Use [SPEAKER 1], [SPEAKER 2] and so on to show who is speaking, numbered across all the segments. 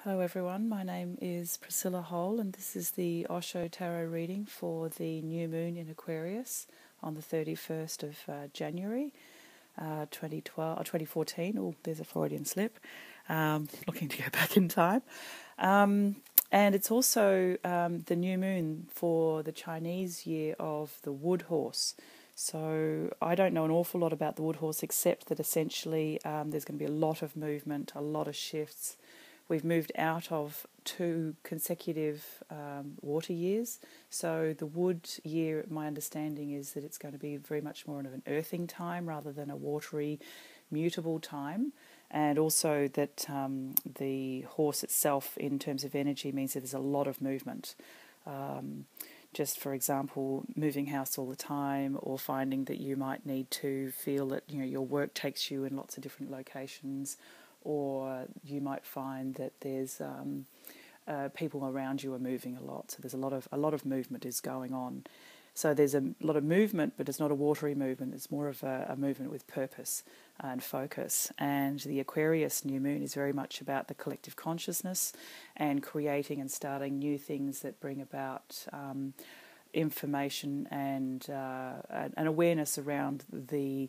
[SPEAKER 1] Hello everyone, my name is Priscilla and this is the Osho Tarot reading for the new moon in Aquarius on the 31st of January 2014. Oh, there's a Freudian slip. Looking to go back in time. And it's also the new moon for the Chinese year of the wood horse. So I don't know an awful lot about the wood horse except that essentially there's going to be a lot of movement, a lot of shifts. We've moved out of 2 consecutive water years. So the wood year, my understanding is that it's going to be very much more of an earthing time rather than a watery, mutable time. And also that the horse itself, in terms of energy, means that there's a lot of movement. Just for example, moving house all the time, or finding that you might need to feel that your work takes you in lots of different locations, or you might find that there's people around you are moving a lot. So there's a lot of movement is going on. So there's a lot of movement, but it's not a watery movement. It's more of a movement with purpose and focus. And the Aquarius new moon is very much about the collective consciousness and creating and starting new things that bring about information and an awareness around the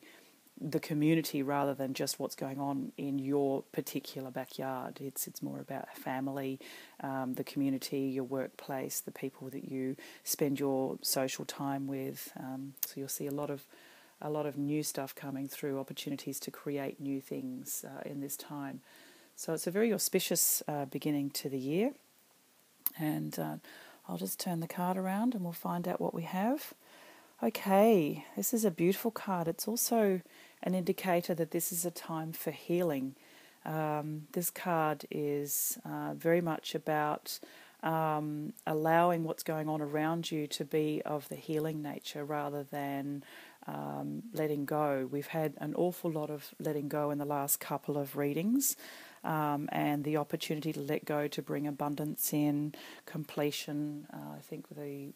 [SPEAKER 1] community rather than just what's going on in your particular backyard. It's more about family, the community, your workplace, the people that you spend your social time with. So you'll see a lot of new stuff coming through, opportunities to create new things in this time. So it's a very auspicious beginning to the year. And I'll just turn the card around and we'll find out what we have. Okay, this is a beautiful card. It's also an indicator that this is a time for healing. This card is very much about allowing what's going on around you to be of the healing nature rather than letting go. We've had an awful lot of letting go in the last couple of readings, and the opportunity to let go to bring abundance in, completion. I think the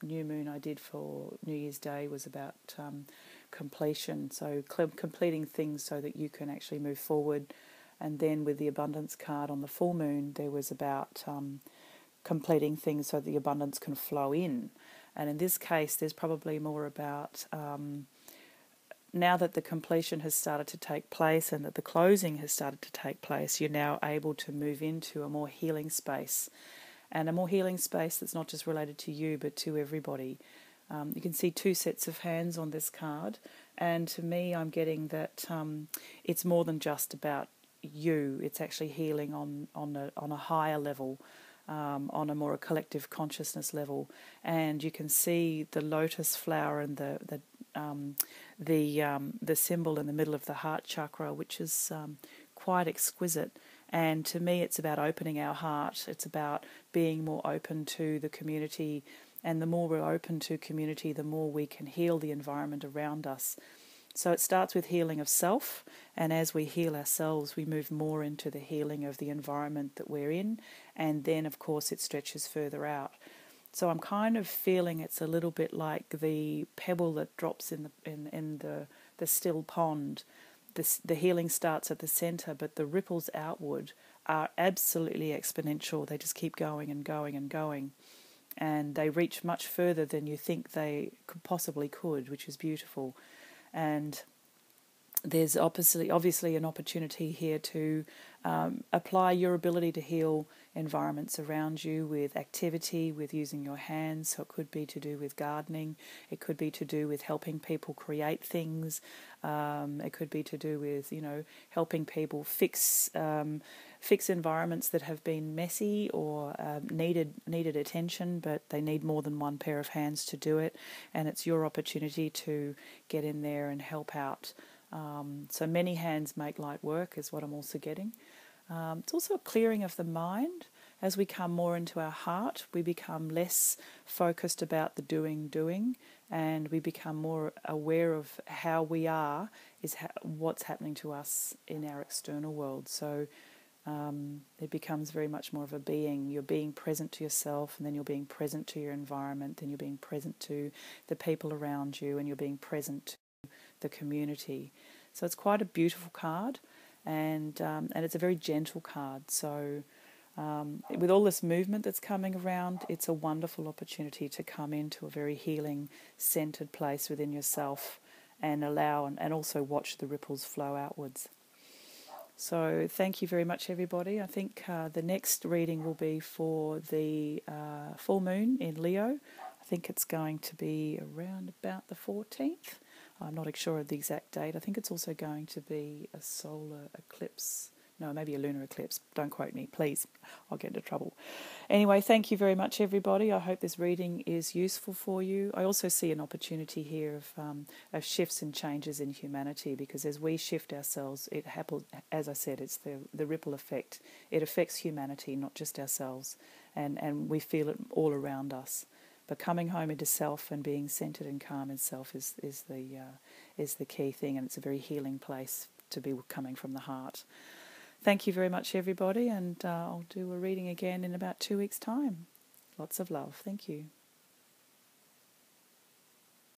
[SPEAKER 1] new moon I did for New Year's Day was about completion, so completing things so that you can actually move forward. And then with the abundance card on the full moon, there was about completing things so that the abundance can flow in. And in this case, there's probably more about now that the completion has started to take place and that the closing has started to take place, you're now able to move into a more healing space. And a more healing space that's not just related to you, but to everybody. You can see 2 sets of hands on this card. And to me, I'm getting that it's more than just about you. It's actually healing on a higher level, on a more collective consciousness level. And you can see the lotus flower and the symbol in the middle of the heart chakra, which is quite exquisite. And to me, it's about opening our heart. It's about being more open to the community. And the more we're open to community, the more we can heal the environment around us. So it starts with healing of self. And as we heal ourselves, we move more into the healing of the environment that we're in. And then, of course, it stretches further out. So I'm kind of feeling it's a little bit like the pebble that drops in the still pond. The healing starts at the centre, but the ripples outward are absolutely exponential. They just keep going and going and going. And they reach much further than you think they possibly could, which is beautiful. And there's obviously an opportunity here to apply your ability to heal environments around you with activity, with using your hands. So it could be to do with gardening. It could be to do with helping people create things. It could be to do with, helping people fix environments that have been messy or needed attention, but they need more than one pair of hands to do it. And it's your opportunity to get in there and help out. So many hands make light work is what I'm also getting. It's also a clearing of the mind. As we come more into our heart, we become less focused about the doing, and we become more aware of how we are, what's happening to us in our external world. So it becomes very much more of a being. You're being present to yourself, and then you're being present to your environment, then you're being present to the people around you, and you're being present to the community. So it's quite a beautiful card. and it's a very gentle card. So with all this movement that's coming around, it's a wonderful opportunity to come into a very healing, centered place within yourself and allow and also watch the ripples flow outwards. So thank you very much, everybody. I think the next reading will be for the full moon in Leo. I think it's going to be around about the 14th. I'm not sure of the exact date. I think it's also going to be a solar eclipse. No, maybe a lunar eclipse. Don't quote me, please. I'll get into trouble. Anyway, thank you very much, everybody. I hope this reading is useful for you. I also see an opportunity here of shifts and changes in humanity, because as we shift ourselves, it happens. As I said, it's the ripple effect. It affects humanity, not just ourselves, and we feel it all around us. But coming home into self and being centered and calm in self is the key thing, and it's a very healing place to be coming from the heart. Thank you very much, everybody, and I'll do a reading again in about 2 weeks' time. Lots of love. Thank you.